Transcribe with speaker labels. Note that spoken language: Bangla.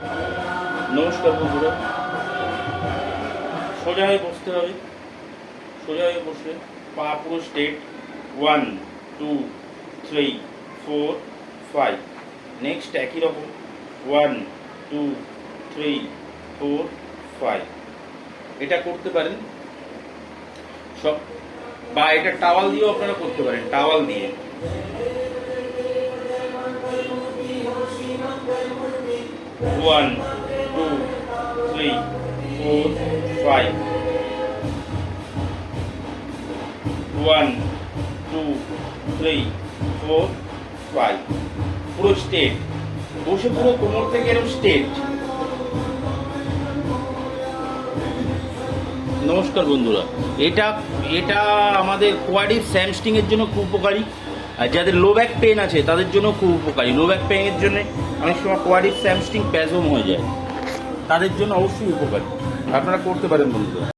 Speaker 1: নমস্কার বন্ধুরা, সোজা হয়ে বসতে হবে। সোজা হয়ে বসলে পা পুরো স্ট্রেট। 1 2 3 4 5। নেক্সট একই রকম 1 2 3 4 5। এটা করতে পারেন সব, বা এটা টাওয়াল দিয়েও আপনারা করতে পারেন। টাওয়াল দিয়ে one two three four five, 1 2 3 4 5। পুরো স্ট্রেট বসে, পুরো কোমর থেকে এরকম স্ট্রেট। নমস্কার বন্ধুরা, এটা এটা আমাদের কোয়াড্রিপস হ্যামস্ট্রিং এর জন্য খুব উপকারী। আর যাদের লো ব্যাক পেন আছে তাদের জন্য খুব উপকারী। লো ব্যাক পেনের জন্য অনেক সময় কোয়াড্রিপস হ্যামস্ট্রিং স্প্যাজম হয়ে যায়, তাদের জন্য অবশ্যই উপকারী। আপনারা করতে পারেন বন্ধুরা।